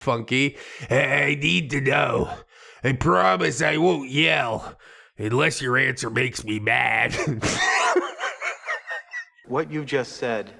Funky. I need to know. I promise I won't yell, unless your answer makes me mad. What you just said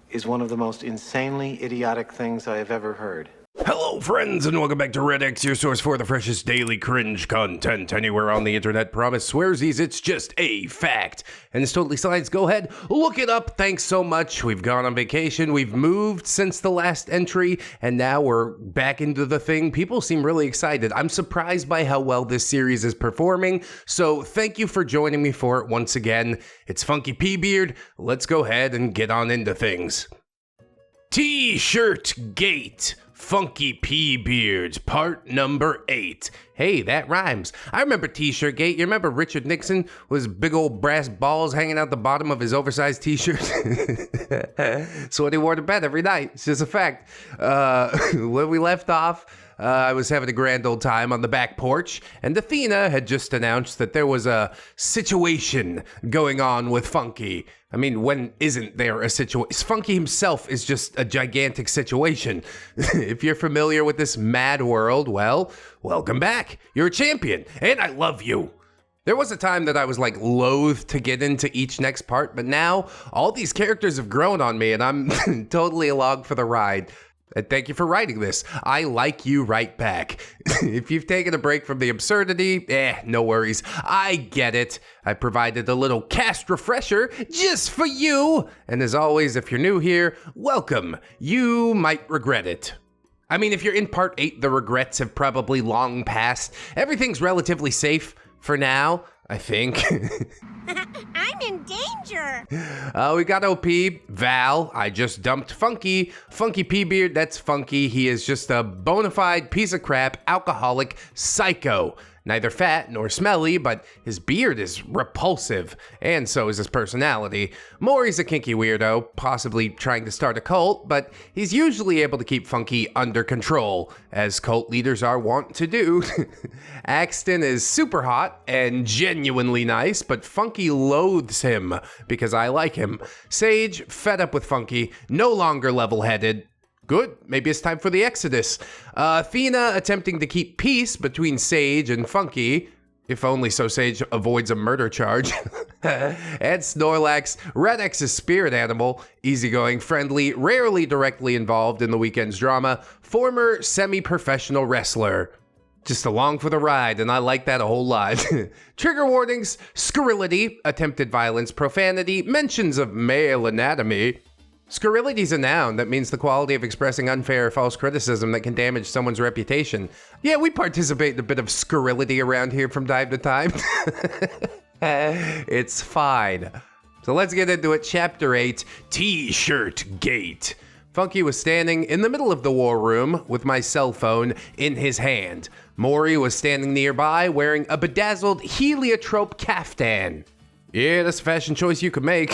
is one of the most insanely idiotic things I have ever heard. Hello, friends, and welcome back to ReddX, your source for the freshest daily cringe content anywhere on the internet. Promise swearsies, it's just a fact. And it's totally science. Go ahead, look it up. Thanks so much. We've gone on vacation. We've moved since the last entry, and now we're back into the thing. People seem really excited. I'm surprised by how well this series is performing, so thank you for joining me for it once again. It's Funky P Beard. Let's go ahead and get on into things. T-shirt gate. Funky P Beards, part number 8. Hey, that rhymes. I remember T-shirt gate. You remember Richard Nixon with his big old brass balls hanging out the bottom of his oversized T-shirt? So what he wore to bed every night. It's just a fact. When we left off, I was having a grand old time on the back porch, and Athena had just announced that there was a situation going on with Funky. I mean, when isn't there a situation? Funky himself is just a gigantic situation. If you're familiar with this mad world, well, welcome back. You're a champion, and I love you. There was a time that I was like loath to get into each next part, but now all these characters have grown on me, and I'm totally along for the ride. And thank you for writing this. I like you right back. If you've taken a break from the absurdity, no worries. I get it. I provided a little cast refresher just for you. And as always, if you're new here, welcome. You might regret it. I mean, if you're in part 8, the regrets have probably long passed. Everything's relatively safe for now, I think. I'm in danger. We got OP, Val. I just dumped Funky. Funky P Beard, that's Funky. He is just a bona fide piece of crap, alcoholic psycho. Neither fat nor smelly, but his beard is repulsive, and so is his personality. Maury's a kinky weirdo, possibly trying to start a cult, but he's usually able to keep Funky under control, as cult leaders are wont to do. Axton is super hot and genuinely nice, but Funky loathes him because I like him. Sage, fed up with Funky, no longer level-headed. Good, maybe it's time for the Exodus. Athena attempting to keep peace between Sage and Funky, if only so Sage avoids a murder charge. And Snorlax, ReddX's spirit animal, easygoing, friendly, rarely directly involved in the weekend's drama, former semi-professional wrestler. Just along for the ride, and I like that a whole lot. Trigger warnings, scurrility, attempted violence, profanity, mentions of male anatomy. Scurrility is a noun that means the quality of expressing unfair or false criticism that can damage someone's reputation. Yeah, we participate in a bit of scurrility around here from time to time. It's fine. So let's get into it. Chapter 8, T-shirt gate. Funky was standing in the middle of the war room with my cell phone in his hand. Maury was standing nearby wearing a bedazzled heliotrope caftan. Yeah, that's a fashion choice you could make.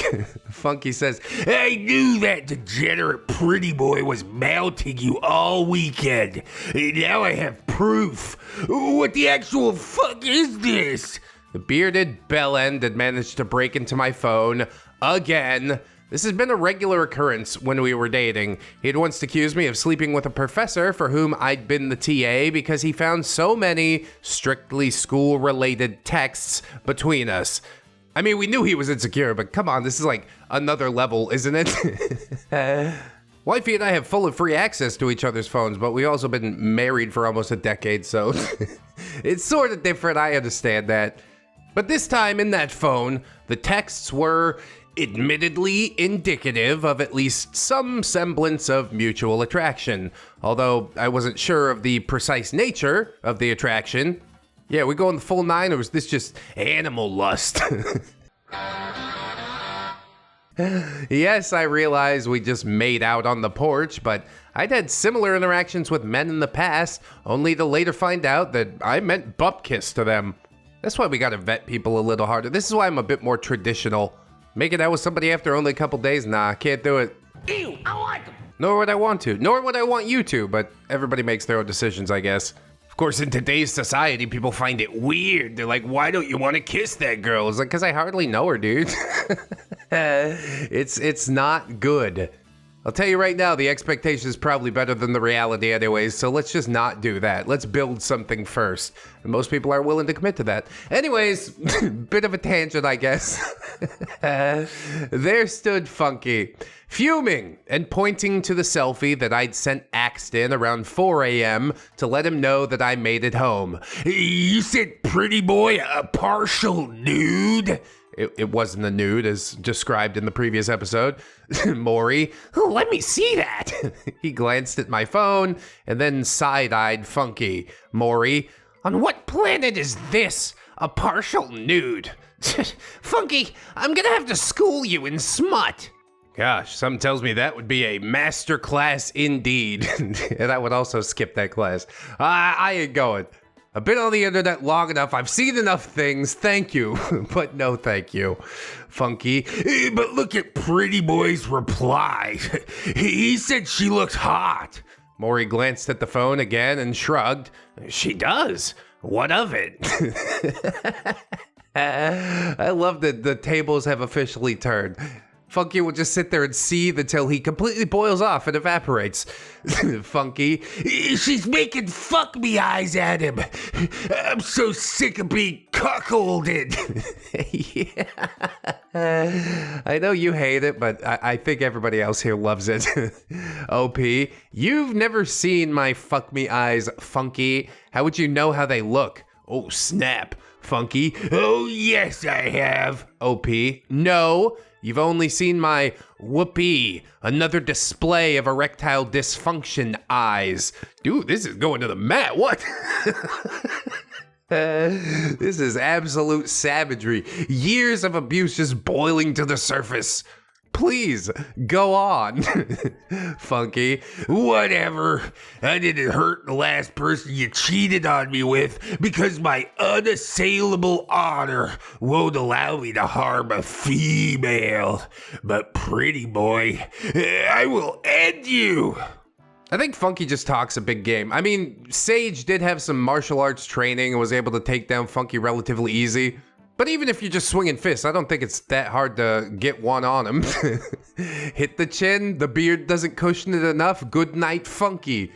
Funky says, I knew that degenerate pretty boy was mounting you all weekend. And now I have proof. What the actual fuck is this? The bearded bellend had managed to break into my phone again. This has been a regular occurrence when we were dating. He had once accused me of sleeping with a professor for whom I'd been the TA because he found so many strictly school-related texts between us. I mean, we knew he was insecure, but come on, this is like another level, isn't it? Wifey and I have full and free access to each other's phones, but we've also been married for almost a decade, so it's sort of different, I understand that. But this time in that phone, the texts were admittedly indicative of at least some semblance of mutual attraction, although I wasn't sure of the precise nature of the attraction. Yeah, we going the full 9, or is this just animal lust? Yes, I realize we just made out on the porch, but I'd had similar interactions with men in the past, only to later find out that I meant butt kiss to them. That's why we gotta vet people a little harder. This is why I'm a bit more traditional. Making out with somebody after only a couple days, nah, can't do it. Ew, I like them. Nor would I want to, nor would I want you to, but everybody makes their own decisions, I guess. Of course, in today's society, people find it weird. They're like, why don't you want to kiss that girl? It's like, because I hardly know her, dude. It's not good. I'll tell you right now, the expectation is probably better than the reality anyways, so let's just not do that. Let's build something first. And most people are willing to commit to that. Anyways, bit of a tangent, I guess. There stood Funky, fuming and pointing to the selfie that I'd sent Axton around 4 a.m. to let him know that I made it home. You said pretty boy, a partial nude? It wasn't a nude as described in the previous episode. Maury, oh, let me see that. He glanced at my phone and then side-eyed Funky. Maury, on what planet is this? A partial nude? Funky, I'm gonna have to school you in smut. Gosh, something tells me that would be a master class indeed. And I would also skip that class. I ain't going. I've been on the internet long enough. I've seen enough things. Thank you, but no thank you. Funky, but look at Pretty Boy's reply. He said she looks hot. Maury glanced at the phone again and shrugged. She does. What of it? I love that the tables have officially turned. Funky will just sit there and seethe until he completely boils off and evaporates. Funky, she's making fuck me eyes at him. I'm so sick of being cuckolded. Yeah. I know you hate it, but I think everybody else here loves it. OP, you've never seen my fuck me eyes, Funky. How would you know how they look? Oh, snap. Funky, oh yes I have. OP, no. You've only seen my whoopee, another display of erectile dysfunction eyes. Dude, this is going to the mat. What? This is absolute savagery. Years of abuse just boiling to the surface. Please, go on. Funky, whatever. I didn't hurt the last person you cheated on me with because my unassailable honor won't allow me to harm a female. But Pretty Boy, I will end you. I think Funky just talks a big game. I mean, Sage did have some martial arts training and was able to take down Funky relatively easy. But even if you're just swinging fists, I don't think it's that hard to get one on him. Hit the chin, the beard doesn't cushion it enough, good night, Funky.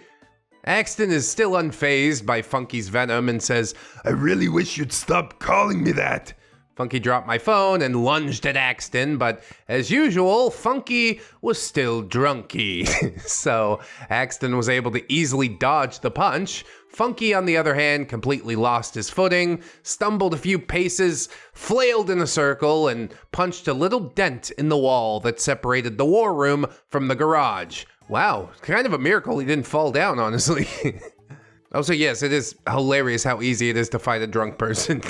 Axton is still unfazed by Funky's venom and says, I really wish you'd stop calling me that. Funky dropped my phone and lunged at Axton, but as usual, Funky was still drunky. So Axton was able to easily dodge the punch. Funky, on the other hand, completely lost his footing, stumbled a few paces, flailed in a circle, and punched a little dent in the wall that separated the war room from the garage. Wow, kind of a miracle he didn't fall down, honestly. Also, yes, it is hilarious how easy it is to fight a drunk person.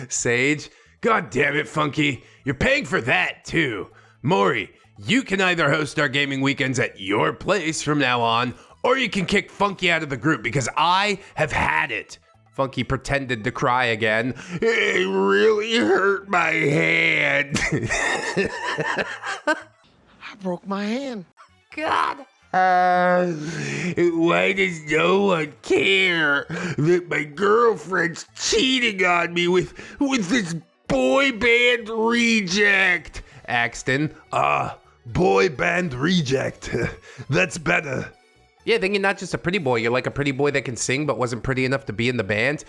Sage, God damn it, Funky. You're paying for that, too. Maury, you can either host our gaming weekends at your place from now on, or you can kick Funky out of the group because I have had it. Funky pretended to cry again. It really hurt my hand. I broke my hand. God. Why does no one care that my girlfriend's cheating on me with this boy band reject? Axton, Boy band reject. That's better. yeah, then you're not just a pretty boy. You're like a pretty boy that can sing but wasn't pretty enough to be in the band.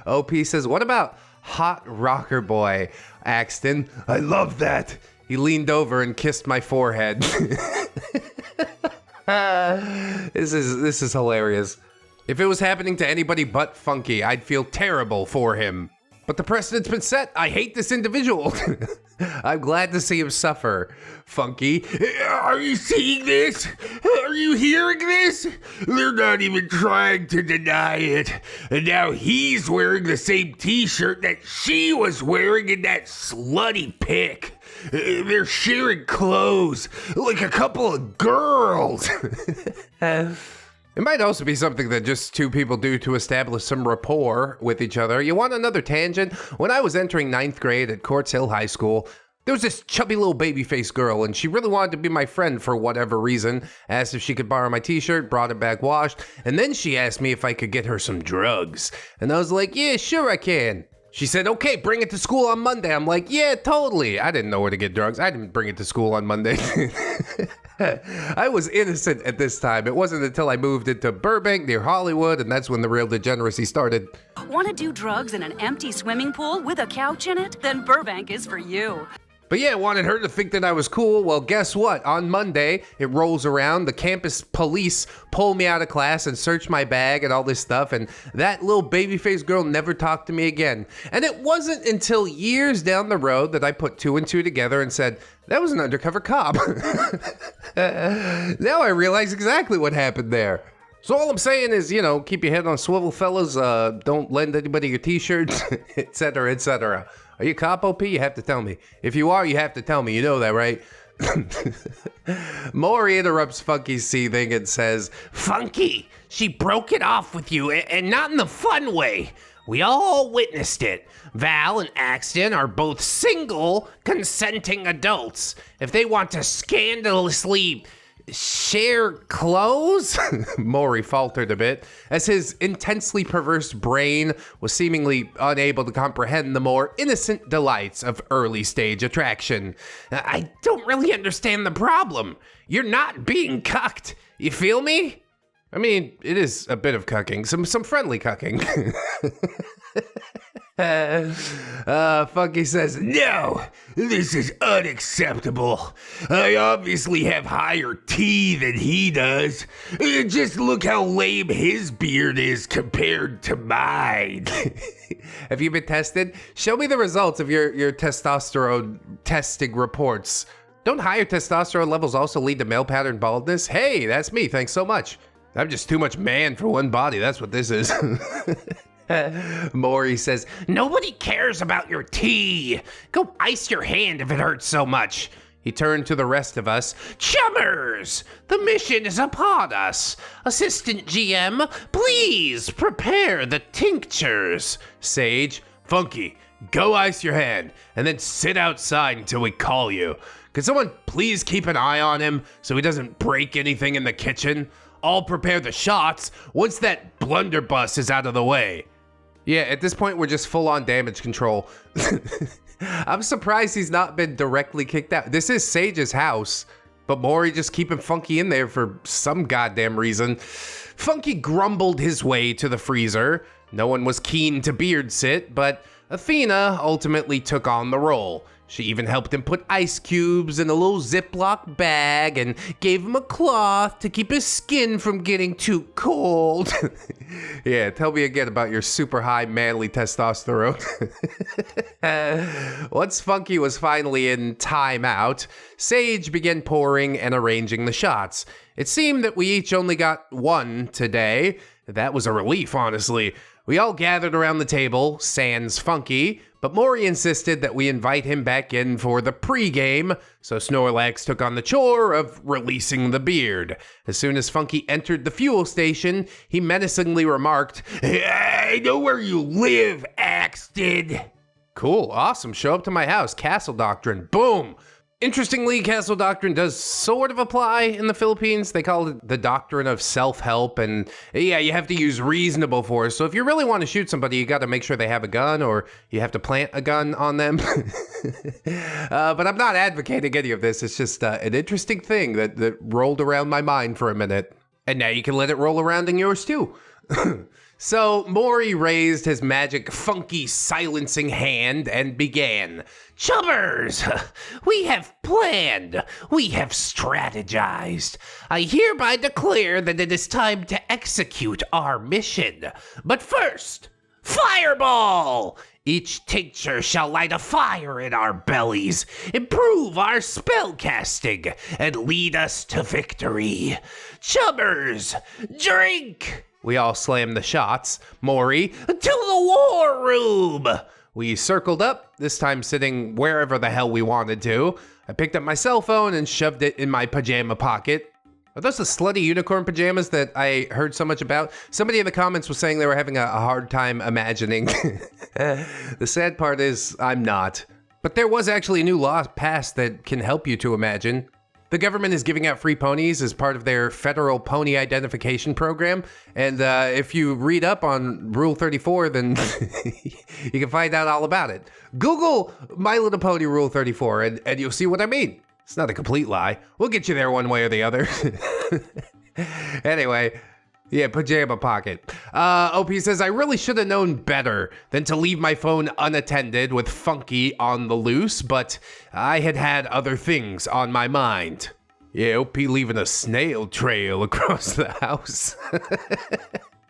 OP says, what about hot rocker boy? Axton, I love that. He leaned over and kissed my forehead. This is hilarious. If it was happening to anybody but Funky, I'd feel terrible for him. But the precedent's been set. I hate this individual. I'm glad to see him suffer. Funky, Are you seeing this? Are you hearing this? They're not even trying to deny it. And now he's wearing the same t-shirt that she was wearing in that slutty pic. They're sharing clothes like a couple of girls. It might also be something that just two people do to establish some rapport with each other. You want another tangent? When I was entering 9th grade at Courts Hill High School, there was this chubby little baby-faced girl, and she really wanted to be my friend for whatever reason. Asked if she could borrow my t-shirt, brought it back washed, and then she asked me if I could get her some drugs. And I was like, yeah, sure I can. She said, okay, bring it to school on Monday. I'm like, yeah, totally. I didn't know where to get drugs. I didn't bring it to school on Monday. I was innocent at this time. It wasn't until I moved into Burbank near Hollywood, and that's when the real degeneracy started. Want to do drugs in an empty swimming pool with a couch in it? Then Burbank is for you. But yeah, wanted her to think that I was cool. Well, guess what? On Monday, it rolls around. The campus police pull me out of class and search my bag and all this stuff. And that little babyface girl never talked to me again. And it wasn't until years down the road that I put 2 and 2 together and said, that was an undercover cop. Now I realize exactly what happened there. So all I'm saying is, keep your head on a swivel, fellas. Don't lend anybody your t-shirts, etc., etc. Are you a cop, OP? You have to tell me. If you are, you have to tell me. You know that, right? Maury interrupts Funky's seething and says, Funky, she broke it off with you, and not in the fun way. We all witnessed it. Val and Axton are both single, consenting adults. If they want to scandalously share clothes? Maury faltered a bit, as his intensely perverse brain was seemingly unable to comprehend the more innocent delights of early stage attraction. I don't really understand the problem. You're not being cucked. You feel me? I mean, it is a bit of cucking, some friendly cucking. Funky says, no, this is unacceptable. I obviously have higher T than he does. Just look how lame his beard is compared to mine. Have you been tested? Show me the results of your testosterone testing reports. Don't higher testosterone levels also lead to male pattern baldness? Hey, that's me, thanks so much. I'm just too much man for one body, that's what this is. Maury says, nobody cares about your tea. Go ice your hand if it hurts so much. He turned to the rest of us. Chummers, the mission is upon us. Assistant GM, please prepare the tinctures. Sage, Funky, go ice your hand and then sit outside until we call you. Could someone please keep an eye on him so he doesn't break anything in the kitchen? I'll prepare the shots once that blunderbuss is out of the way. Yeah, at this point, we're just full on damage control. I'm surprised he's not been directly kicked out. This is Sage's house, but Maury just keeping Funky in there for some goddamn reason. Funky grumbled his way to the freezer. No one was keen to beard sit, but Athena ultimately took on the role. She even helped him put ice cubes in a little Ziploc bag and gave him a cloth to keep his skin from getting too cold. Yeah, tell me again about your super high manly testosterone. Once Funky was finally in timeout, Sage began pouring and arranging the shots. It seemed that we each only got one today. That was a relief, honestly. We all gathered around the table, sans Funky, but Maury insisted that we invite him back in for the pregame, so Snorlax took on the chore of releasing the beard. As soon as Funky entered the fuel station, he menacingly remarked, I know where you live, Axton. Cool, awesome, show up to my house, Castle Doctrine, boom! Interestingly, Castle Doctrine does sort of apply in the Philippines. They call it the doctrine of self-help, and yeah, you have to use reasonable force. So if you really want to shoot somebody, you got to make sure they have a gun, or you have to plant a gun on them. But I'm not advocating any of this. It's just an interesting thing that rolled around my mind for a minute. And now you can let it roll around in yours too. So Maury raised his magic funky silencing hand and began. Chummers, we have planned, we have strategized. I hereby declare that it is time to execute our mission. But first, fireball! Each tincture shall light a fire in our bellies, improve our spellcasting, and lead us to victory. Chummers, drink! We all slammed the shots. Maury, to the war room! We circled up, this time sitting wherever the hell we wanted to. I picked up my cell phone and shoved it in my pajama pocket. Are those the slutty unicorn pajamas that I heard so much about? Somebody in the comments was saying they were having a hard time imagining. The sad part is, I'm not. But there was actually a new law passed that can help you to imagine. The government is giving out free ponies as part of their federal pony identification program. And if you read up on Rule 34, then you can find out all about it. Google My Little Pony Rule 34 and you'll see what I mean. It's not a complete lie. We'll get you there one way or the other. Anyway, yeah, pajama pocket. OP says, I really should have known better than to leave my phone unattended with Funky on the loose, but I had other things on my mind. Yeah, OP leaving a snail trail across the house.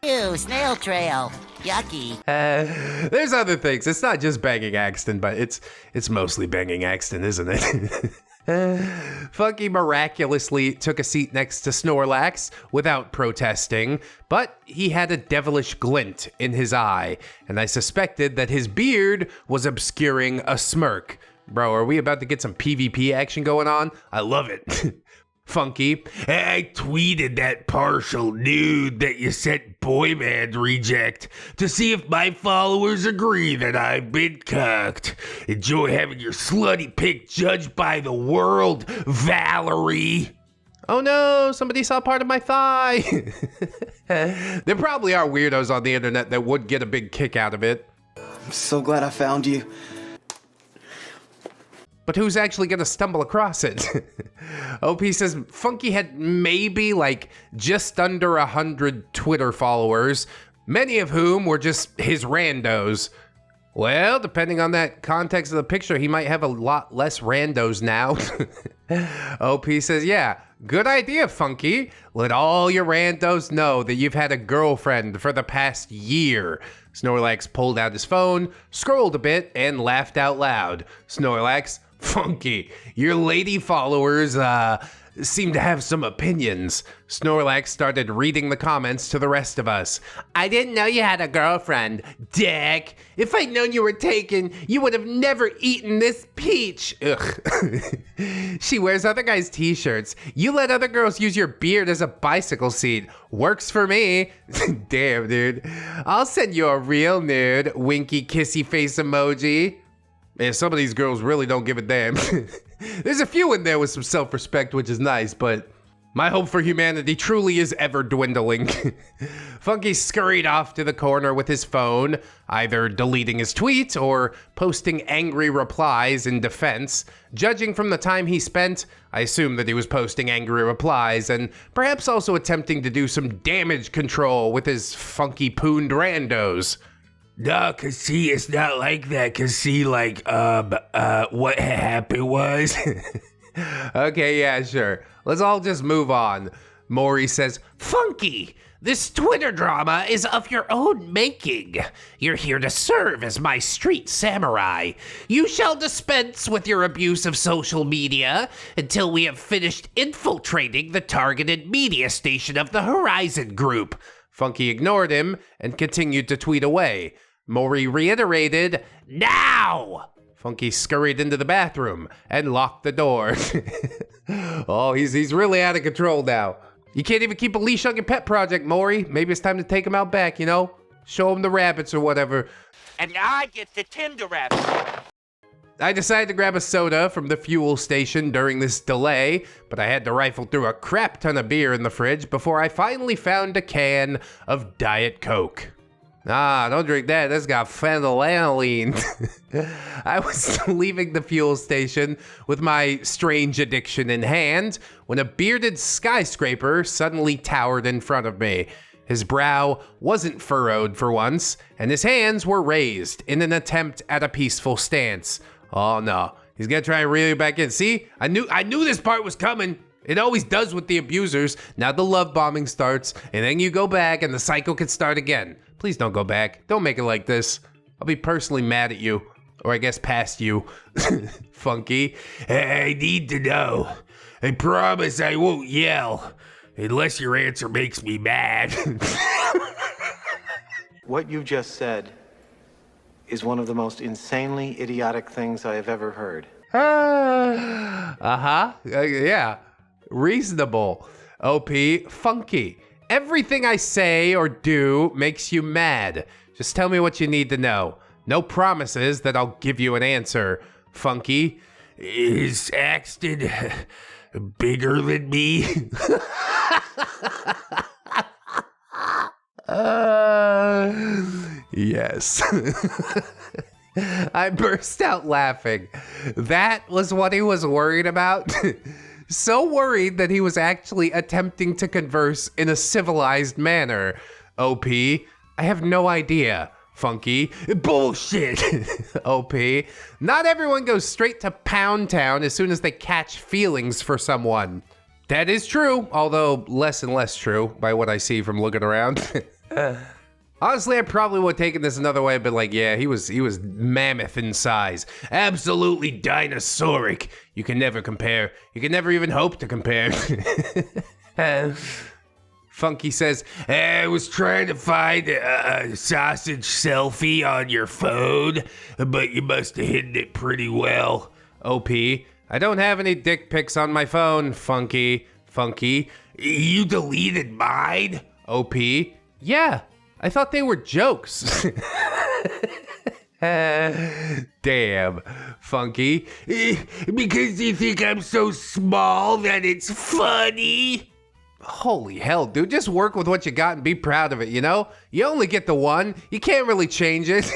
Ew, snail trail. Yucky. There's other things. It's not just banging Axton, but it's mostly banging Axton, isn't it? Funky miraculously took a seat next to Snorlax without protesting, but he had a devilish glint in his eye, and I suspected that his beard was obscuring a smirk. Bro, are we about to get some PvP action going on? I love it. Funky. I tweeted that partial nude that you sent Boyman Reject to see if my followers agree that I've been cucked. Enjoy having your slutty pic judged by the world, Valerie. Oh no, somebody saw part of my thigh. There probably are weirdos on the internet that would get a big kick out of it. I'm so glad I found you. But who's actually gonna stumble across it? OP says Funky had maybe like just under 100 Twitter followers, many of whom were just his randos. Well, depending on that context of the picture, he might have a lot less randos now. OP says, yeah, good idea, Funky. Let all your randos know that you've had a girlfriend for the past year. Snorlax pulled out his phone, scrolled a bit, and laughed out loud. Snorlax, Funky, your lady followers, seem to have some opinions. Snorlax started reading the comments to the rest of us. I didn't know you had a girlfriend, Dick. If I'd known you were taken, you would have never eaten this peach. Ugh. She wears other guys' t-shirts. You let other girls use your beard as a bicycle seat. Works for me. Damn, dude. I'll send you a real nude, winky kissy face emoji. Man, some of these girls really don't give a damn. There's a few in there with some self-respect, which is nice, but my hope for humanity truly is ever dwindling. Funky scurried off to the corner with his phone, either deleting his tweet or posting angry replies in defense. Judging from the time he spent, I assume that he was posting angry replies and perhaps also attempting to do some damage control with his funky pooned randos. No, cause see, it's not like that, cause see, like, what happened was... Okay, yeah, sure. Let's all just move on. Maury says, Funky, this Twitter drama is of your own making. You're here to serve as my street samurai. You shall dispense with your abuse of social media until we have finished infiltrating the targeted media station of the Horizon Group. Funky ignored him and continued to tweet away. Maury reiterated, now! Funky scurried into the bathroom and locked the door. Oh, he's really out of control now. You can't even keep a leash on your pet project, Maury. Maybe it's time to take him out back, you know? Show him the rabbits or whatever. And I get the Tinder rabbit. I decided to grab a soda from the fuel station during this delay, but I had to rifle through a crap ton of beer in the fridge before I finally found a can of Diet Coke. Ah, don't drink that. That's got phenylalanine. I was leaving the fuel station with my strange addiction in hand when a bearded skyscraper suddenly towered in front of me. His brow wasn't furrowed for once, and his hands were raised in an attempt at a peaceful stance. Oh no, he's gonna try and reel you back in. See, I knew this part was coming. It always does with the abusers. Now the love bombing starts, and then you go back and the cycle can start again. Please don't go back. Don't make it like this. I'll be personally mad at you. Or I guess past you. Funky. I need to know. I promise I won't yell. Unless your answer makes me mad. What you just said is one of the most insanely idiotic things I have ever heard. Yeah. Reasonable. OP. Funky. Everything I say or do makes you mad. Just tell me what you need to know. No promises that I'll give you an answer. Funky. Is Axton bigger than me? Yes. I burst out laughing. That was what he was worried about? So worried that he was actually attempting to converse in a civilized manner. OP, I have no idea. Funky, Bullshit. OP, not everyone goes straight to Pound Town as soon as they catch feelings for someone. That is true, although less and less true by what I see from looking around. Honestly, I probably would have taken this another way, but like, yeah, he was mammoth in size. Absolutely dinosauric. You can never compare. You can never even hope to compare. Funky says, I was trying to find a sausage selfie on your phone, but you must have hidden it pretty well. OP, I don't have any dick pics on my phone, Funky. Funky, You deleted mine? OP, yeah, I thought they were jokes. Damn, Funky. Because you think I'm so small that it's funny? Holy hell, dude, just work with what you got and be proud of it, you know? You only get the one. You can't really change it.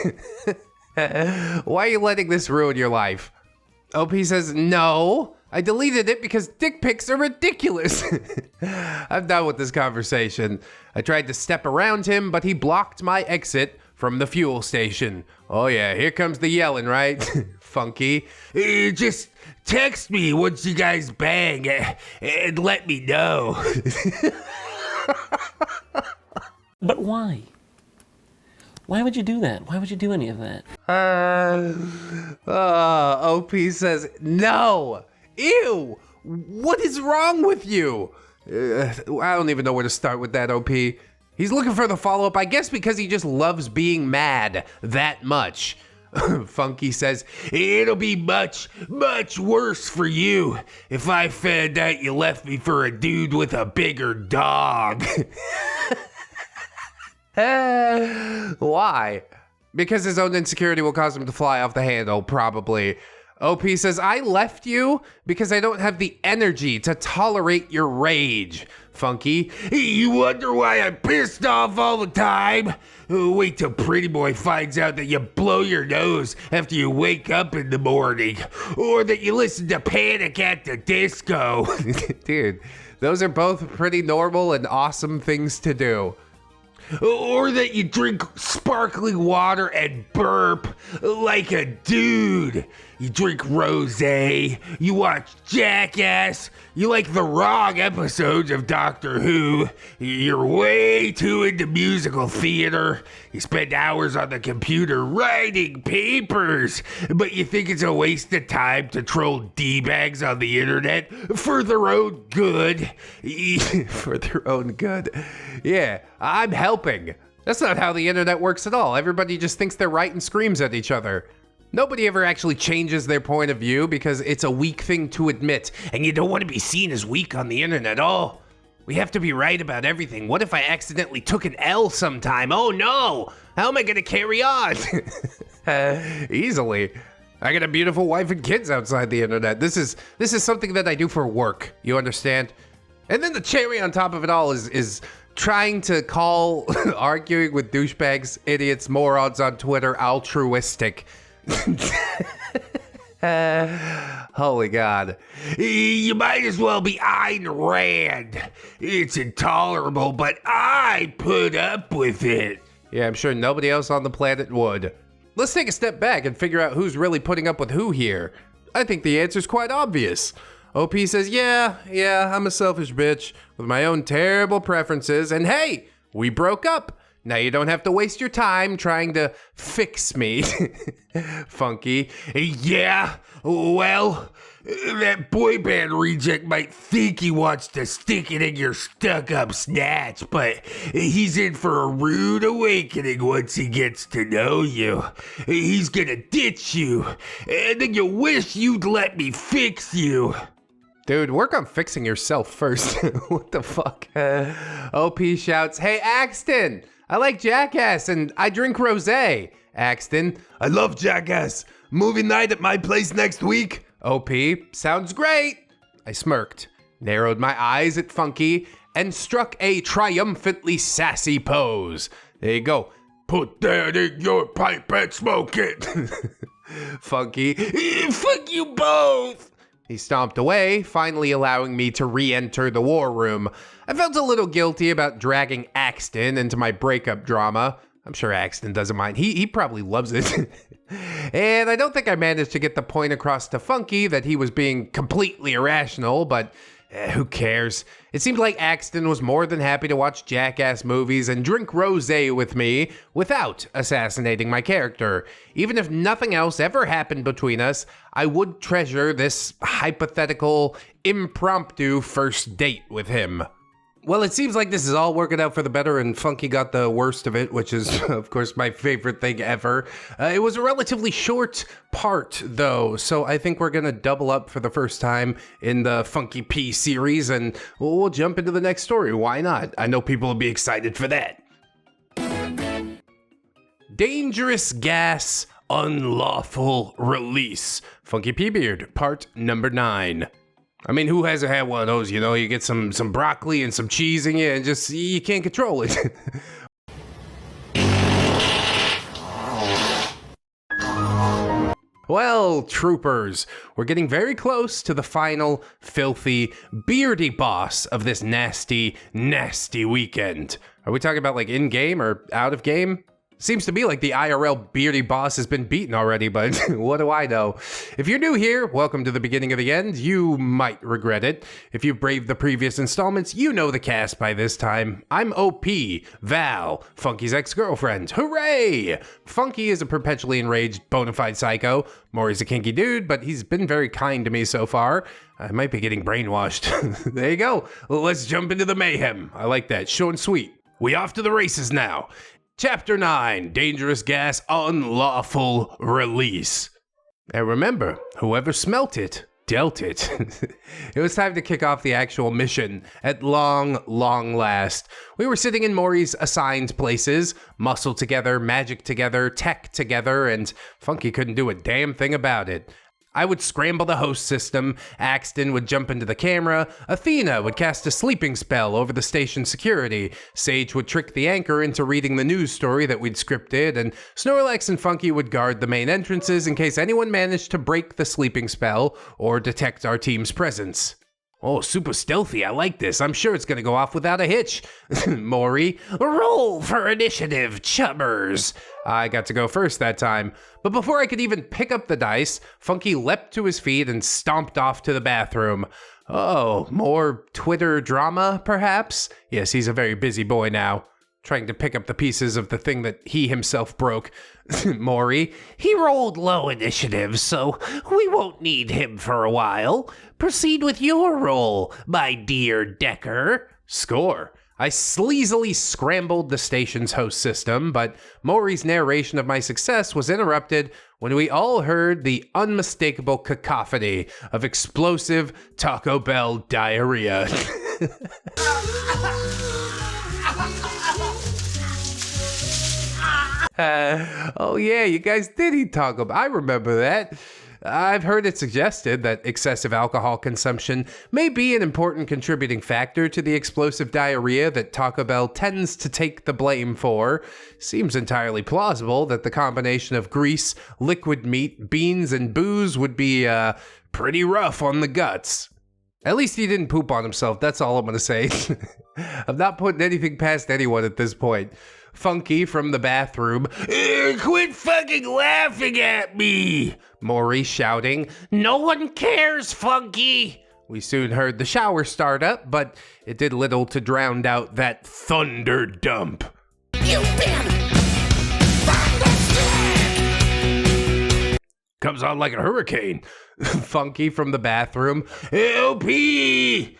Why are you letting this ruin your life? OP says, no, I deleted it because dick pics are ridiculous. I'm done with this conversation. I tried to step around him, but he blocked my exit from the fuel station. Oh yeah, here comes the yelling, right? Funky. Just text me once you guys bang and let me know. But why? Why would you do that? Why would you do any of that? OP says, no. Ew. What is wrong with you? I don't even know where to start with that, OP. He's looking for the follow-up, I guess because he just loves being mad that much. Funky says, it'll be much, much worse for you if I found out you left me for a dude with a bigger dog. Why? Because his own insecurity will cause him to fly off the handle, probably. OP says, I left you because I don't have the energy to tolerate your rage. Funky, you wonder why I'm pissed off all the time? Wait till Pretty Boy finds out that you blow your nose after you wake up in the morning, or that you listen to Panic at the Disco. Dude, those are both pretty normal and awesome things to do. Or that you drink sparkling water and burp like a dude. You drink rosé, you watch Jackass, you like the wrong episodes of Doctor Who, you're way too into musical theater, you spend hours on the computer writing papers, but you think it's a waste of time to troll D-bags on the internet for their own good. For their own good. Yeah, I'm helping. That's not how the internet works at all. Everybody just thinks they're right and screams at each other. Nobody ever actually changes their point of view because it's a weak thing to admit, and you don't want to be seen as weak on the internet. Oh, we have to be right about everything. What if I accidentally took an L sometime? Oh no, how am I gonna carry on? Easily. I got a beautiful wife and kids outside the internet. This is something that I do for work, you understand? And then the cherry on top of it all is trying to call arguing with douchebags, idiots, morons on Twitter altruistic. Holy God. You might as well be Ayn Rand. It's intolerable, but I put up with it. Yeah, I'm sure nobody else on the planet would. Let's take a step back and figure out who's really putting up with who here. I think the answer's quite obvious. OP says, yeah, I'm a selfish bitch with my own terrible preferences, and hey, we broke up. Now you don't have to waste your time trying to fix me. Funky. Yeah, well, that boy band reject might think he wants to stick it in your stuck-up snatch, but he's in for a rude awakening once he gets to know you. He's gonna ditch you, and then you'll wish you'd let me fix you. Dude, work on fixing yourself first. What the fuck? OP shouts, hey, Axton, I like Jackass and I drink rosé. Axton, I love Jackass. Movie night at my place next week. OP, sounds great. I smirked, narrowed my eyes at Funky, and struck a triumphantly sassy pose. There you go. Put that in your pipe and smoke it. Funky, Fuck you both. he stomped away, finally allowing me to re-enter the war room. I felt a little guilty about dragging Axton into my breakup drama. I'm sure Axton doesn't mind. He probably loves it. And I don't think I managed to get the point across to Funky that he was being completely irrational, but who cares? It seemed like Axton was more than happy to watch Jackass movies and drink rosé with me without assassinating my character. Even if nothing else ever happened between us, I would treasure this hypothetical, impromptu first date with him. Well, it seems like this is all working out for the better, and Funky got the worst of it, which is, of course, my favorite thing ever. It was a relatively short part, though, so I think we're going to double up for the first time in the Funky P series, and we'll jump into the next story. Why not? I know people will be excited for that. Dangerous Gas, Unlawful Release. Funky P Beard, part number 9. I mean, who hasn't had one of those? You know, you get some broccoli and some cheese in you and just, you can't control it. Well, troopers, we're getting very close to the final, filthy, beardy boss of this nasty, nasty weekend. Are we talking about like in-game or out of game? Seems to be like the IRL beardy boss has been beaten already, but what do I know? If you're new here, welcome to the beginning of the end. You might regret it. If you've braved the previous installments, you know the cast by this time. I'm OP, Val, Funky's ex-girlfriend. Hooray! Funky is a perpetually enraged, bona fide psycho. Maury's a kinky dude, but he's been very kind to me so far. I might be getting brainwashed. There you go. Let's jump into the mayhem. I like that. Short and sweet. We off to the races now. Chapter 9, Dangerous Gas, Unlawful Release. And remember, whoever smelt it, dealt it. It was time to kick off the actual mission at long last. We were sitting in Maury's assigned places, muscle together, magic together, tech together, and Funky couldn't do a damn thing about it. I would scramble the host system, Axton would jump into the camera, Athena would cast a sleeping spell over the station security, Sage would trick the anchor into reading the news story that we'd scripted, and Snorlax and Funky would guard the main entrances in case anyone managed to break the sleeping spell or detect our team's presence. Oh, super stealthy, I like this. I'm sure it's gonna go off without a hitch. Maury, roll for initiative, chummers. I got to go first that time. But before I could even pick up the dice, Funky leapt to his feet and stomped off to the bathroom. Oh, more Twitter drama, perhaps? Yes, he's a very busy boy now, trying to pick up the pieces of the thing that he himself broke. Maury, he rolled low initiative, so we won't need him for a while. Proceed with your roll, my dear Decker. Score. I sleazily scrambled the station's host system, but Maury's narration of my success was interrupted when we all heard the unmistakable cacophony of explosive Taco Bell diarrhea. Oh yeah, you guys did eat Taco Bell. I remember that. I've heard it suggested that excessive alcohol consumption may be an important contributing factor to the explosive diarrhea that Taco Bell tends to take the blame for. Seems entirely plausible that the combination of grease, liquid meat, beans, and booze would be pretty rough on the guts. At least he didn't poop on himself, that's all I'm gonna say. I'm not putting anything past anyone at this point. Funky from the bathroom, Quit fucking laughing at me! Maury shouting, no one cares, Funky! We soon heard the shower start up, but it did little to drown out that thunder dump. You've been Comes on like a hurricane. Funky from the bathroom, LP!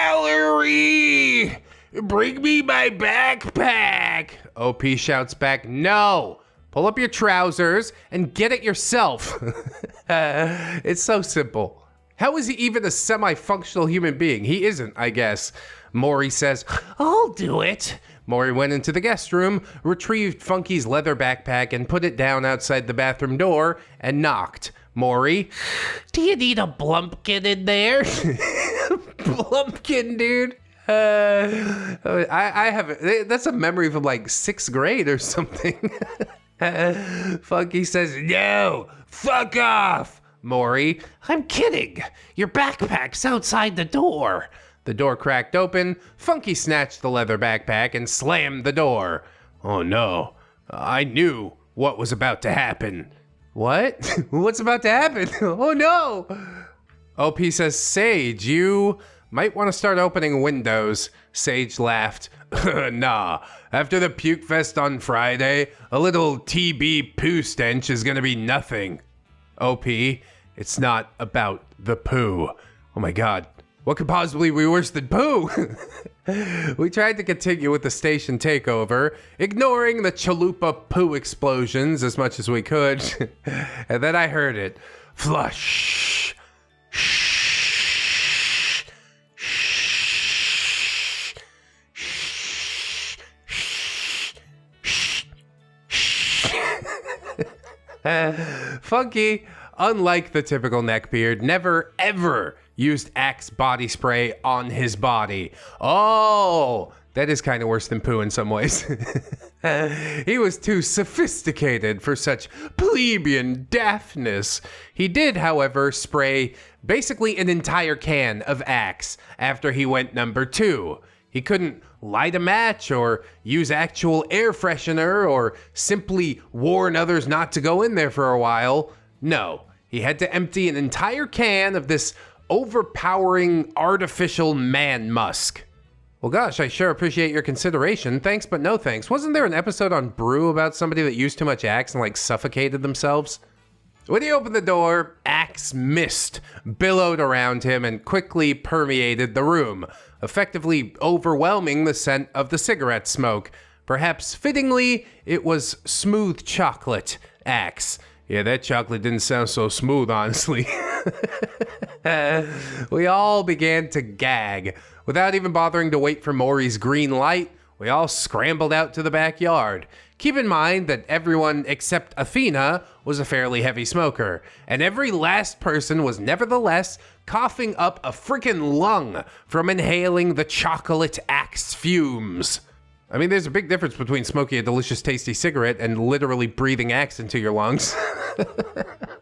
Valerie! Bring me my backpack! OP shouts back, no! Pull up your trousers and get it yourself. It's so simple. How is he even a semi-functional human being? He isn't, I guess. Maury says, I'll do it. Maury went into the guest room, retrieved Funky's leather backpack and put it down outside the bathroom door and knocked. Maury, do you need a Blumpkin in there? Blumpkin, dude. I have, that's a memory from like 6th grade or something. Funky says, no, fuck off. Maury, I'm kidding. Your backpack's outside the door. The door cracked open. Funky snatched the leather backpack and slammed the door. Oh no, I knew what was about to happen. What? What's about to happen? Oh no. OP says, Sage, you might want to start opening windows. Sage laughed. Nah, after the puke fest on Friday, a little TB poo stench is gonna be nothing. OP, it's not about the poo. Oh my god, what could possibly be worse than poo? We tried to continue with the station takeover, ignoring the chalupa poo explosions as much as we could. And then I heard it. Flush. Funky, unlike the typical Neckbeard, never ever used Axe body spray on his body. Oh, that is kind of worse than poo in some ways. He was too sophisticated for such plebeian daftness. He did, however, spray basically an entire can of Axe after he went number 2. He couldn't light a match or use actual air freshener or simply warn others not to go in there for a while. No, he had to empty an entire can of this overpowering artificial man musk. Well, gosh, I sure appreciate your consideration. Thanks, but no thanks. Wasn't there an episode on Brew about somebody that used too much Axe and like suffocated themselves? When he opened the door, Axe mist billowed around him and quickly permeated the room, effectively overwhelming the scent of the cigarette smoke. Perhaps fittingly, it was smooth chocolate Axe. Yeah, that chocolate didn't sound so smooth, honestly. We all began to gag. Without even bothering to wait for Maury's green light, we all scrambled out to the backyard. Keep in mind that everyone except Athena was a fairly heavy smoker, and every last person was nevertheless coughing up a freaking lung from inhaling the chocolate Axe fumes. I mean, there's a big difference between smoking a delicious, tasty cigarette and literally breathing Axe into your lungs.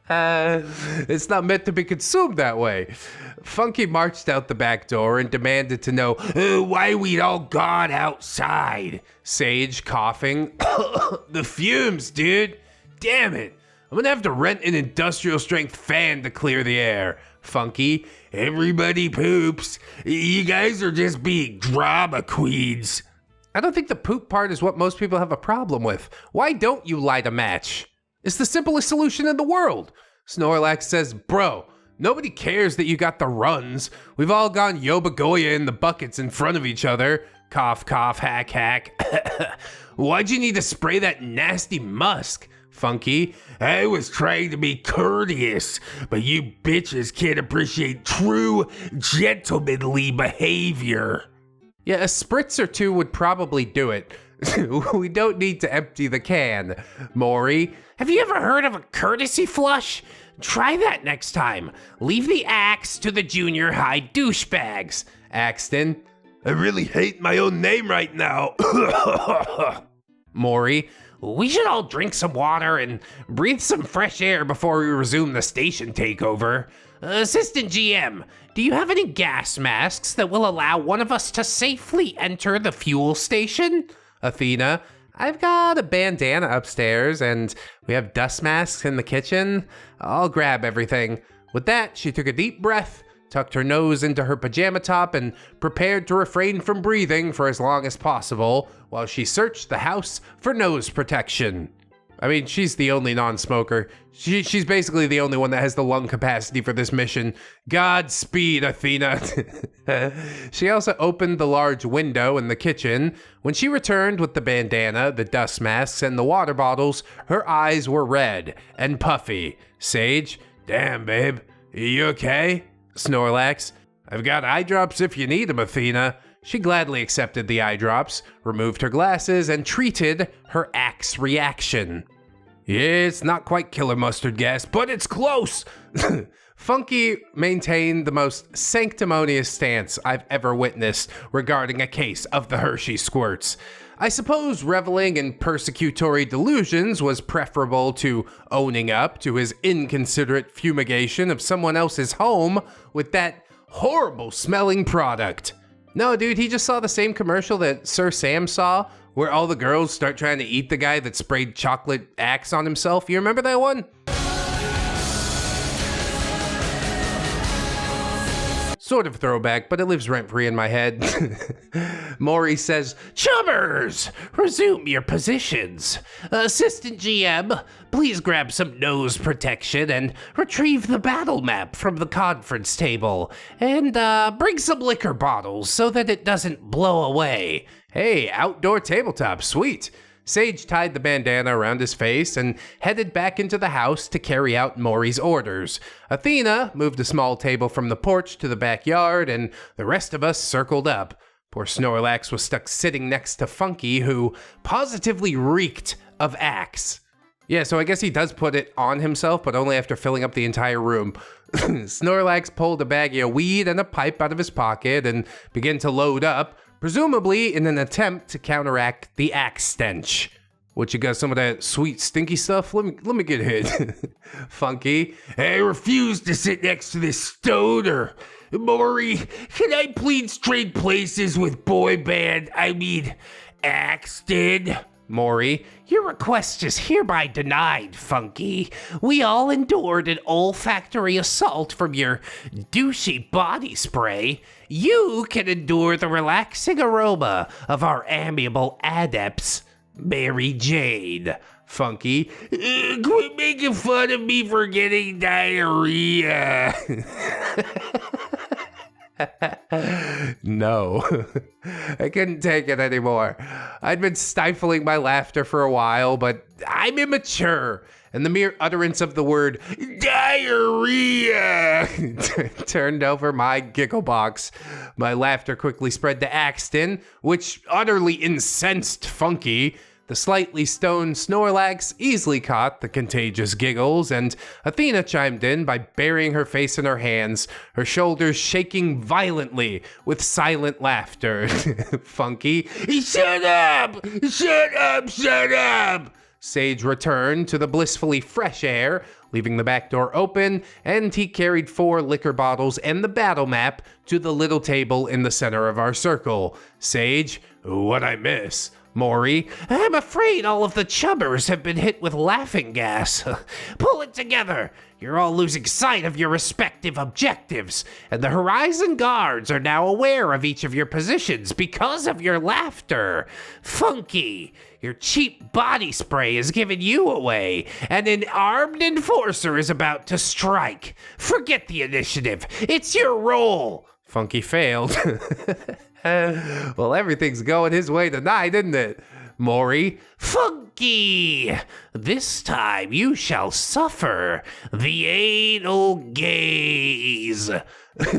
It's not meant to be consumed that way. Funky marched out the back door and demanded to know why we'd all gone outside. Sage coughing. The fumes, dude. Damn it. I'm gonna have to rent an industrial strength fan to clear the air. Funky. Everybody poops. You guys are just being drama queens. I don't think the poop part is what most people have a problem with. Why don't you light a match? It's the simplest solution in the world. Snorlax says, bro, nobody cares that you got the runs. We've all gone Yobagoya in the buckets in front of each other. Cough, cough, hack, hack. Why'd you need to spray that nasty musk? Funky, I was trying to be courteous, but you bitches can't appreciate true gentlemanly behavior. Yeah, a spritz or two would probably do it. We don't need to empty the can. Maury, have you ever heard of a courtesy flush? Try that next time. Leave the Axe to the junior high douchebags. Axton, I really hate my own name right now. Maury, we should all drink some water and breathe some fresh air before we resume the station takeover. Assistant GM, do you have any gas masks that will allow one of us to safely enter the fuel station? Athena, I've got a bandana upstairs and we have dust masks in the kitchen. I'll grab everything. With that, she took a deep breath, tucked her nose into her pajama top, and prepared to refrain from breathing for as long as possible while she searched the house for nose protection. I mean, she's the only non-smoker. She's basically the only one that has the lung capacity for this mission. Godspeed, Athena. She also opened the large window in the kitchen. When she returned with the bandana, the dust masks, and the water bottles, her eyes were red and puffy. Sage, damn, babe, you okay? Snorlax, I've got eye drops if you need them, Athena. She gladly accepted the eye drops, removed her glasses, and treated her Axe reaction. Yeah, it's not quite killer mustard gas, but it's close. Funky maintained the most sanctimonious stance I've ever witnessed regarding a case of the Hershey squirts. I suppose reveling in persecutory delusions was preferable to owning up to his inconsiderate fumigation of someone else's home with that horrible smelling product. No, dude, he just saw the same commercial that Sir Sam saw, where all the girls start trying to eat the guy that sprayed chocolate Axe on himself. You remember that one? Sort of throwback, but it lives rent-free in my head. Maury says, "Chubbers, resume your positions. Assistant GM, please grab some nose protection and retrieve the battle map from the conference table. And bring some liquor bottles so that it doesn't blow away." Hey, outdoor tabletop, sweet. Sage tied the bandana around his face and headed back into the house to carry out Maury's orders. Athena moved a small table from the porch to the backyard, and the rest of us circled up. Poor Snorlax was stuck sitting next to Funky, who positively reeked of Axe. Yeah, so I guess he does put it on himself, but only after filling up the entire room. Snorlax pulled a baggie of weed and a pipe out of his pocket and began to load up, presumably in an attempt to counteract the Axe stench. What, you got some of that sweet stinky stuff? Let me get hit. Funky. I refuse to sit next to this stoner. Maury, can I please trade places with Axton? Maury. Your request is hereby denied, Funky. We all endured an olfactory assault from your douchey body spray. You can endure the relaxing aroma of our amiable adepts, Mary Jane. Funky. Quit making fun of me for getting diarrhea. No. I couldn't take it anymore. I'd been stifling my laughter for a while, but I'm immature, and the mere utterance of the word diarrhea turned over my giggle box. My laughter quickly spread to Axton, which utterly incensed Funky. The slightly stoned Snorlax easily caught the contagious giggles, and Athena chimed in by burying her face in her hands, her shoulders shaking violently with silent laughter. Funky, "Shut up! Shut up! Shut up!" Sage returned to the blissfully fresh air, leaving the back door open, and he carried 4 liquor bottles and the battle map to the little table in the center of our circle. Sage, what'd I miss? Maury, I'm afraid all of the chubbers have been hit with laughing gas. Pull it together. You're all losing sight of your respective objectives, and the Horizon Guards are now aware of each of your positions because of your laughter. Funky, your cheap body spray is giving you away, and an armed enforcer is about to strike. Forget the initiative. It's your role. Funky failed. Well, everything's going his way tonight, isn't it? Maury, Funky! This time you shall suffer the anal gaze.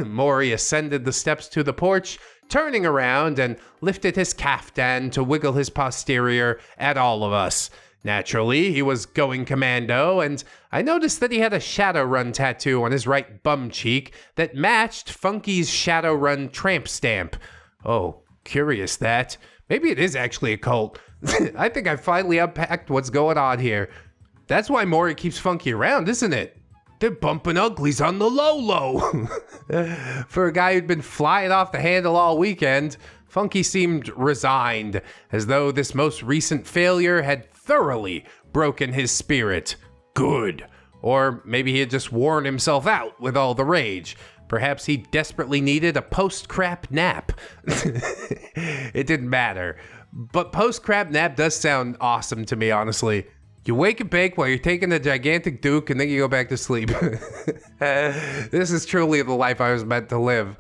Maury ascended the steps to the porch, turning around and lifted his caftan to wiggle his posterior at all of us. Naturally, he was going commando, and I noticed that he had a Shadowrun tattoo on his right bum cheek that matched Funky's Shadowrun tramp stamp. Oh, curious that. Maybe it is actually a cult. I think I finally unpacked what's going on here. That's why Maury keeps Funky around, isn't it? They're bumping uglies on the low-low. For a guy who'd been flying off the handle all weekend, Funky seemed resigned, as though this most recent failure had thoroughly broken his spirit. Good. Or maybe he had just worn himself out with all the rage. Perhaps he desperately needed a post-crap nap. It didn't matter. But post-crap nap does sound awesome to me, honestly. You wake and bake while you're taking a gigantic duke, and then you go back to sleep. This is truly the life I was meant to live.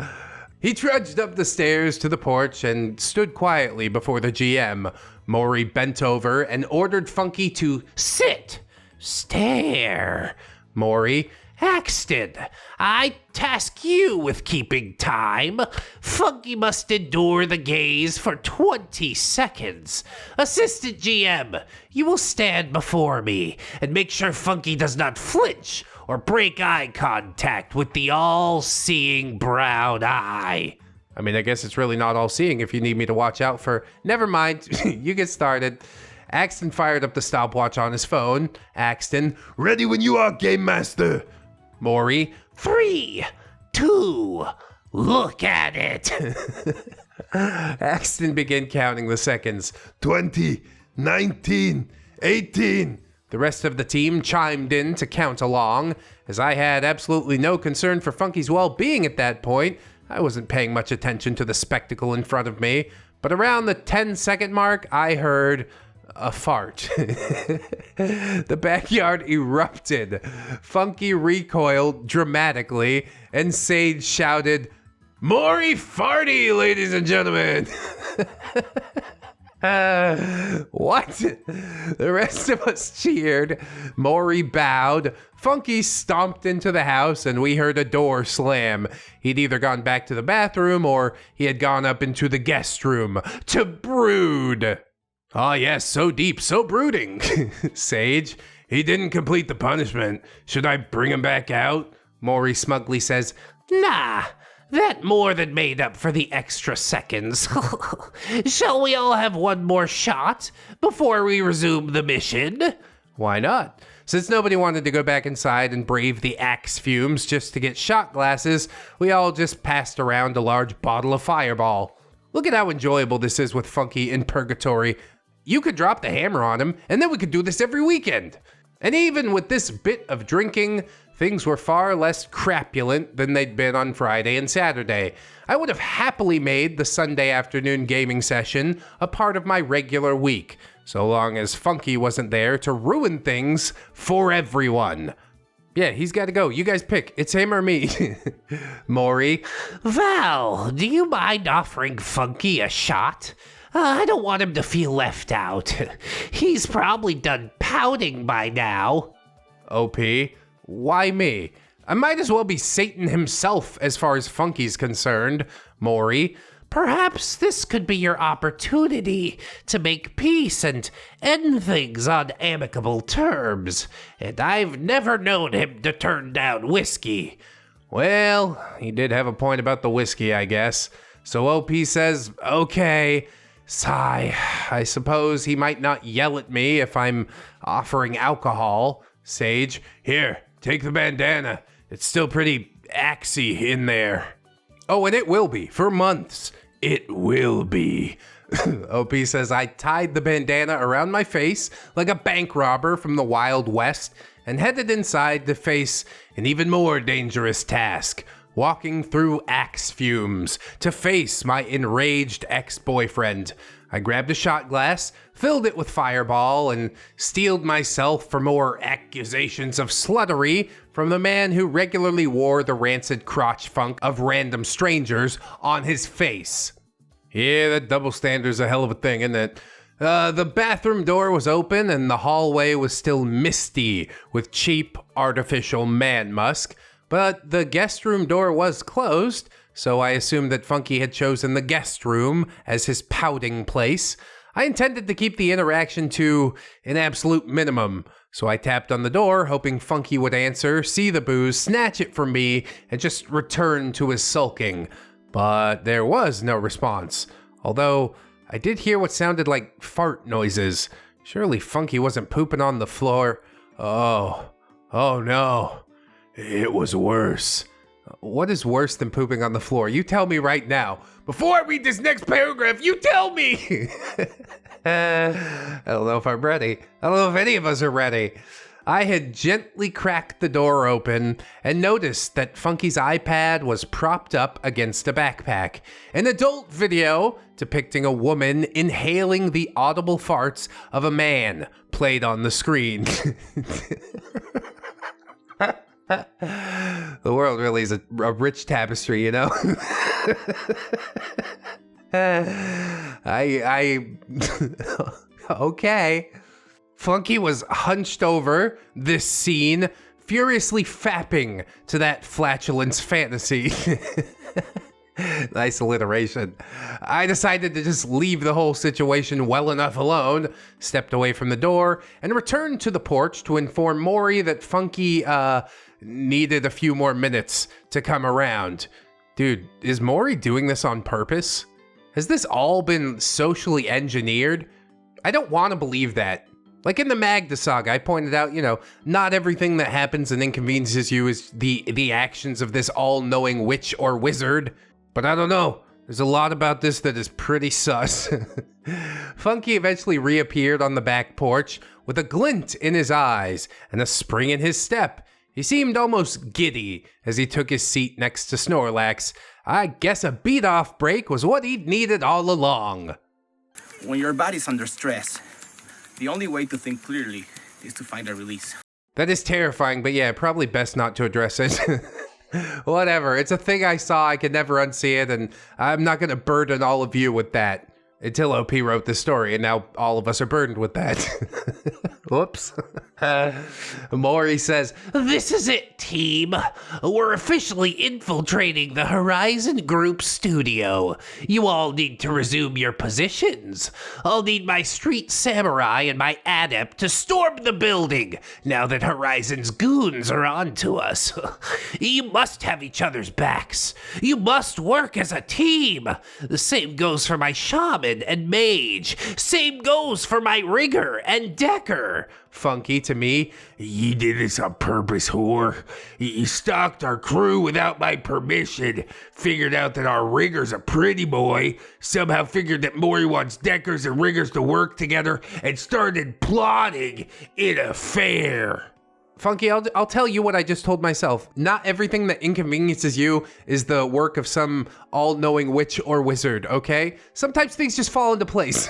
He trudged up the stairs to the porch and stood quietly before the GM. Maury bent over and ordered Funky to sit. Stare. Maury, Axton, I task you with keeping time. Funky must endure the gaze for 20 seconds. Assistant GM, you will stand before me and make sure Funky does not flinch or break eye contact with the all-seeing brown eye. I mean, I guess it's really not all-seeing if you need me to watch out for... Never mind, you get started. Axton fired up the stopwatch on his phone. Axton, Ready when you are, Game Master. Maury, 3, 2, look at it. Axton began counting the seconds. 20, 19, 18. The rest of the team chimed in to count along. As I had absolutely no concern for Funky's well-being at that point, I wasn't paying much attention to the spectacle in front of me. But around the 10-second mark, I heard a fart. The backyard erupted. Funky recoiled dramatically, and Sage shouted, "Maury farty, ladies and gentlemen!" What? The rest of us cheered. Maury bowed. Funky stomped into the house, and we heard a door slam. He'd either gone back to the bathroom or he had gone up into the guest room to brood. Ah, yes, so deep, so brooding. Sage, he didn't complete the punishment. Should I bring him back out? Maury smugly says, Nah, that more than made up for the extra seconds. Shall we all have one more shot before we resume the mission? Why not? Since nobody wanted to go back inside and brave the axe fumes just to get shot glasses, we all just passed around a large bottle of Fireball. Look at how enjoyable this is with Funky in purgatory. You could drop the hammer on him, and then we could do this every weekend. And even with this bit of drinking, things were far less crapulent than they'd been on Friday and Saturday. I would have happily made the Sunday afternoon gaming session a part of my regular week, so long as Funky wasn't there to ruin things for everyone. Yeah, he's got to go. You guys pick. It's him or me. Maury. Val, do you mind offering Funky a shot? I don't want him to feel left out. He's probably done pouting by now. OP. Why me? I might as well be Satan himself as far as Funky's concerned. Maury. Perhaps this could be your opportunity to make peace and end things on amicable terms. And I've never known him to turn down whiskey. Well, he did have a point about the whiskey, I guess. So OP says, okay. Sigh. I suppose he might not yell at me if I'm offering alcohol. Sage. Here, take the bandana. It's still pretty axey in there. Oh, and it will be, for months. It will be. OP says I tied the bandana around my face like a bank robber from the Wild West and headed inside to face an even more dangerous task, walking through axe fumes to face my enraged ex-boyfriend. I grabbed a shot glass, filled it with Fireball, and steeled myself for more accusations of sluttery from the man who regularly wore the rancid crotch funk of random strangers on his face. Yeah, that double standard's a hell of a thing, isn't it? The bathroom door was open and the hallway was still misty with cheap artificial man musk, but the guest room door was closed, so I assumed that Funky had chosen the guest room as his pouting place. I intended to keep the interaction to an absolute minimum, so I tapped on the door, hoping Funky would answer, see the booze, snatch it from me, and just return to his sulking. But there was no response, although I did hear what sounded like fart noises. Surely Funky wasn't pooping on the floor. Oh no. It was worse. What is worse than pooping on the floor? You tell me right now. Before I read this next paragraph, you tell me! I don't know if I'm ready. I don't know if any of us are ready. I had gently cracked the door open and noticed that Funky's iPad was propped up against a backpack. An adult video depicting a woman inhaling the audible farts of a man played on the screen. The world really is a rich tapestry, you know? Okay. Funky was hunched over this scene, furiously fapping to that flatulence fantasy. Nice alliteration. I decided to just leave the whole situation well enough alone, stepped away from the door, and returned to the porch to inform Maury that Funky needed a few more minutes to come around. Dude, is Maury doing this on purpose? Has this all been socially engineered? I don't want to believe that. Like in the Magda saga, I pointed out, not everything that happens and inconveniences you is the actions of this all-knowing witch or wizard. But I don't know. There's a lot about this that is pretty sus. Funky eventually reappeared on the back porch with a glint in his eyes and a spring in his step. He seemed almost giddy as he took his seat next to Snorlax. I guess a beat-off break was what he'd needed all along. When your body's under stress, the only way to think clearly is to find a release. That is terrifying, but yeah, probably best not to address it. Whatever, it's a thing I saw, I could never unsee it, and I'm not gonna burden all of you with that. Until OP wrote this story, and now all of us are burdened with that. Whoops. Maury says, This is it, team. We're officially infiltrating the Horizon Group studio. You all need to resume your positions. I'll need my street samurai and my adept to storm the building now that Horizon's goons are on to us. You must have each other's backs. You must work as a team. The same goes for my shaman and mage. Same goes for my rigger and decker. Funky to me, You did this on purpose, whore. You stalked our crew without my permission, figured out that our rigger's a pretty boy, somehow figured that Maury wants deckers and riggers to work together, and started plotting in a fair. Funky, I'll tell you what I just told myself. Not everything that inconveniences you is the work of some all-knowing witch or wizard, okay? Sometimes things just fall into place.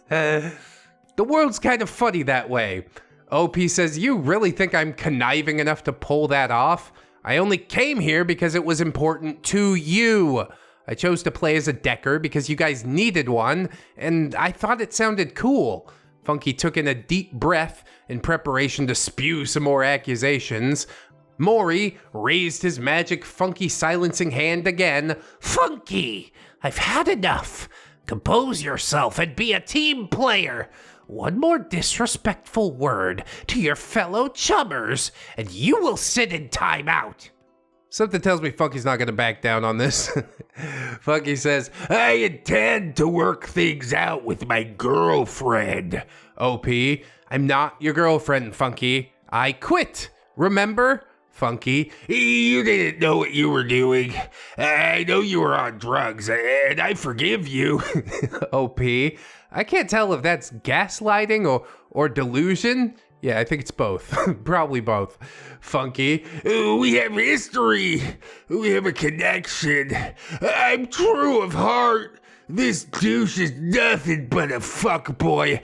The world's kind of funny that way. OP says, you really think I'm conniving enough to pull that off? I only came here because it was important to you. I chose to play as a decker because you guys needed one, and I thought it sounded cool. Funky took in a deep breath in preparation to spew some more accusations. Maury raised his magic Funky silencing hand again. Funky, I've had enough. Compose yourself and be a team player. One more disrespectful word to your fellow chummers, and you will sit in timeout. Something tells me Funky's not gonna back down on this. Funky says, I intend to work things out with my girlfriend. OP, I'm not your girlfriend, Funky. I quit, remember? Funky, You didn't know what you were doing. I know you were on drugs, and I forgive you. OP, I can't tell if that's gaslighting or delusion. Yeah, I think it's both. Probably both. Funky, we have history. We have a connection. I'm true of heart. This douche is nothing but a fuckboy,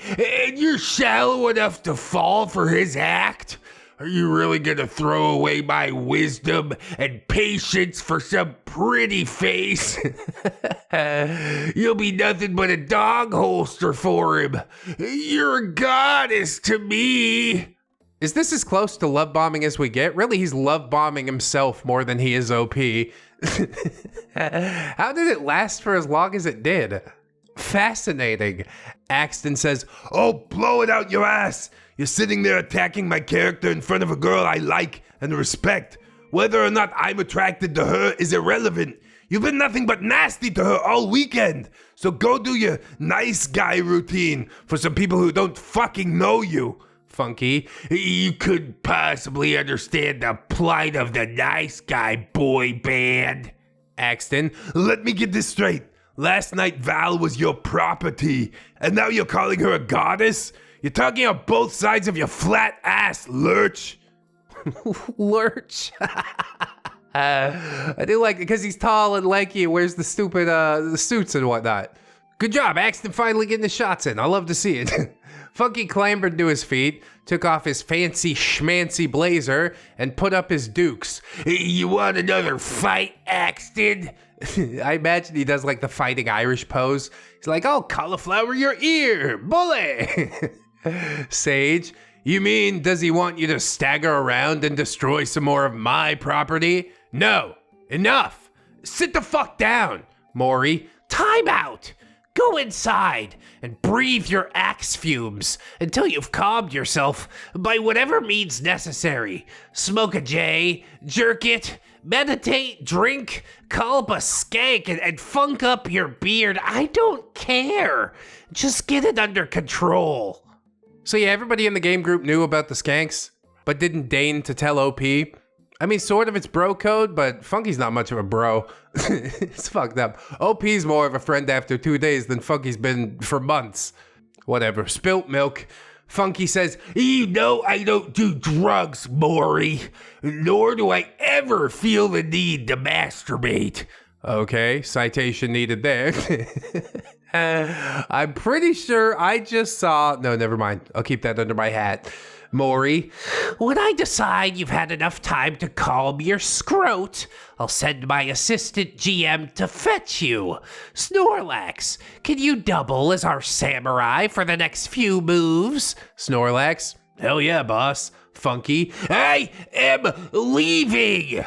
and you're shallow enough to fall for his act? Are you really gonna throw away my wisdom and patience for some pretty face? You'll be nothing but a dog holster for him. You're a goddess to me. Is this as close to love bombing as we get? Really, he's love bombing himself more than he is OP. How did it last for as long as it did? Fascinating. Axton says, Oh, blow it out your ass. You're sitting there attacking my character in front of a girl I like and respect. Whether or not I'm attracted to her is irrelevant. You've been nothing but nasty to her all weekend. So go do your nice guy routine for some people who don't fucking know you. Funky, You couldn't possibly understand the plight of the nice guy boy band. Axton, Let me get this straight. Last night Val was your property, and now you're calling her a goddess? You're talking on both sides of your flat ass, Lurch. Lurch. I do like it because he's tall and lanky and wears the stupid the suits and whatnot. Good job, Axton finally getting the shots in. I love to see it. Funky clambered to his feet, took off his fancy schmancy blazer, and put up his dukes. You want another fight, Axton? I imagine he does like the fighting Irish pose. He's like, oh, cauliflower your ear, bully. Sage, You mean, does he want you to stagger around and destroy some more of my property? No. Enough. Sit the fuck down, Maury. Time out! Go inside and breathe your axe fumes until you've calmed yourself by whatever means necessary. Smoke a J, jerk it, meditate, drink, call up a skank, and funk up your beard. I don't care. Just get it under control. So yeah, everybody in the game group knew about the skanks, but didn't deign to tell OP. I mean, sort of it's bro code, but Funky's not much of a bro. It's fucked up. OP's more of a friend after 2 days than Funky's been for months. Whatever, spilt milk. Funky says, You know I don't do drugs, Maury, nor do I ever feel the need to masturbate. Okay, citation needed there. I'm pretty sure I just saw... No, never mind. I'll keep that under my hat. Maury, when I decide you've had enough time to calm your scrote, I'll send my assistant GM to fetch you. Snorlax, can you double as our samurai for the next few moves? Snorlax, hell yeah, boss. Funky, I am leaving.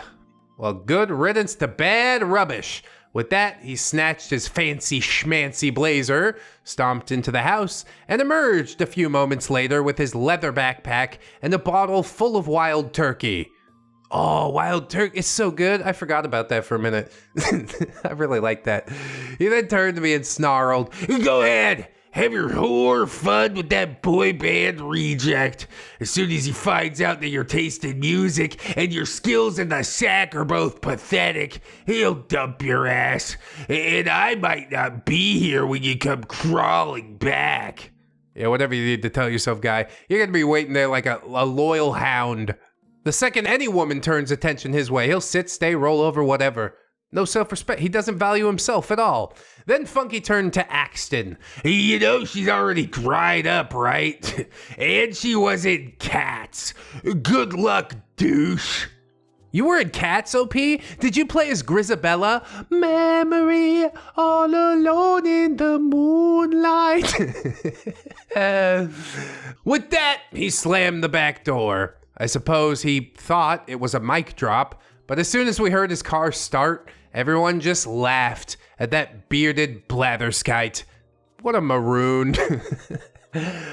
Well, good riddance to bad rubbish. With that, he snatched his fancy schmancy blazer, stomped into the house, and emerged a few moments later with his leather backpack and a bottle full of wild turkey. Oh, wild turkey is so good. I forgot about that for a minute. I really like that. He then turned to me and snarled, Go ahead. Have your whore fun with that boy band reject. As soon as he finds out that your taste in music and your skills in the sack are both pathetic, he'll dump your ass. And I might not be here when you come crawling back. Yeah, whatever you need to tell yourself, guy. You're gonna be waiting there like a loyal hound. The second any woman turns attention his way, he'll sit, stay, roll over, whatever. No self-respect. He doesn't value himself at all. Then Funky turned to Axton. You know she's already dried up, right? And she was in Cats. Good luck, douche. You were in Cats, OP? Did you play as Grisabella? Memory all alone in the moonlight. With that, he slammed the back door. I suppose he thought it was a mic drop, but as soon as we heard his car start, everyone just laughed at that bearded blatherskite. What a maroon.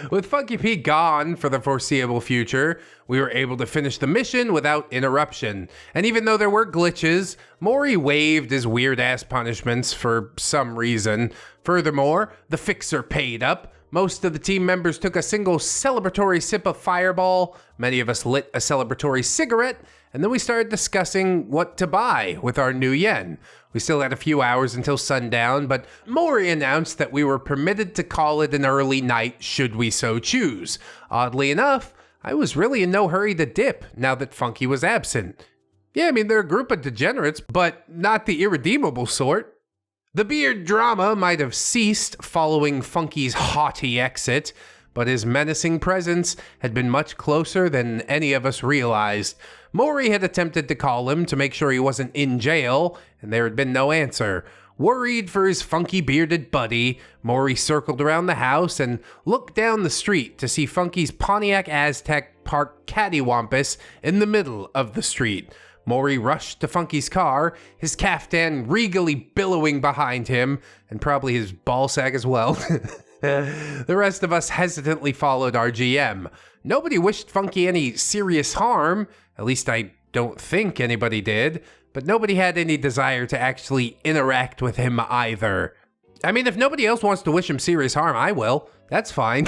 With Funky P gone for the foreseeable future, we were able to finish the mission without interruption. And even though there were glitches, Maury waived his weird-ass punishments for some reason. Furthermore, the fixer paid up. Most of the team members took a single celebratory sip of Fireball. Many of us lit a celebratory cigarette. And then we started discussing what to buy with our new yen. We still had a few hours until sundown, but Maury announced that we were permitted to call it an early night should we so choose. Oddly enough, I was really in no hurry to dip now that Funky was absent. Yeah, I mean, they're a group of degenerates, but not the irredeemable sort. The beard drama might have ceased following Funky's haughty exit, but his menacing presence had been much closer than any of us realized. Maury had attempted to call him to make sure he wasn't in jail, and there had been no answer. Worried for his funky bearded buddy, Maury circled around the house and looked down the street to see Funky's Pontiac Aztec parked cattywampus in the middle of the street. Maury rushed to Funky's car, his caftan regally billowing behind him, and probably his ballsack as well. The rest of us hesitantly followed our GM. Nobody wished Funky any serious harm, at least I don't think anybody did, but nobody had any desire to actually interact with him either. I mean, if nobody else wants to wish him serious harm, I will. That's fine.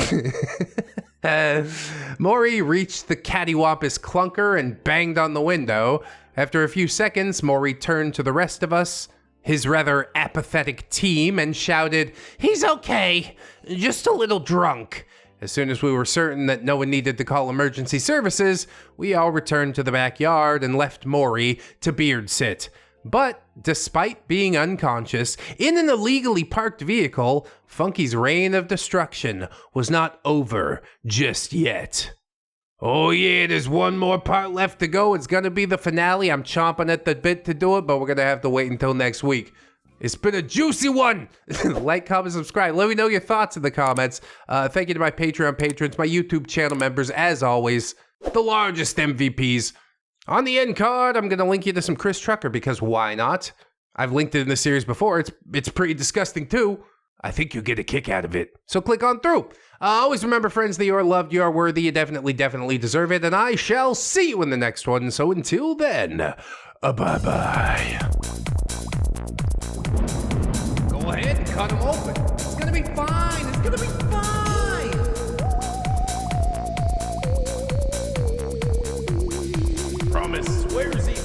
Maury reached the cattywampus clunker and banged on the window. After a few seconds, Maury turned to the rest of us, his rather apathetic team, and shouted, "He's okay, just a little drunk." As soon as we were certain that no one needed to call emergency services, we all returned to the backyard and left Maury to beard sit. But despite being unconscious in an illegally parked vehicle, Funky's reign of destruction was not over just yet. Oh yeah, there's one more part left to go. It's gonna be the finale. I'm chomping at the bit to do it, but we're gonna have to wait until next week. It's been a juicy one. Like, comment, subscribe. Let me know your thoughts in the comments. Thank you to my Patreon patrons, my YouTube channel members, as always, the largest MVPs. On the end card, I'm going to link you to some Chris Trucker because why not? I've linked it in the series before. It's pretty disgusting too. I think you'll get a kick out of it. So click on through. Always remember, friends, that you are loved, you are worthy, you definitely deserve it, and I shall see you in the next one. So until then, bye-bye. Go ahead and cut them open. It's gonna be fine. It's gonna be fine. Promise. Where's he?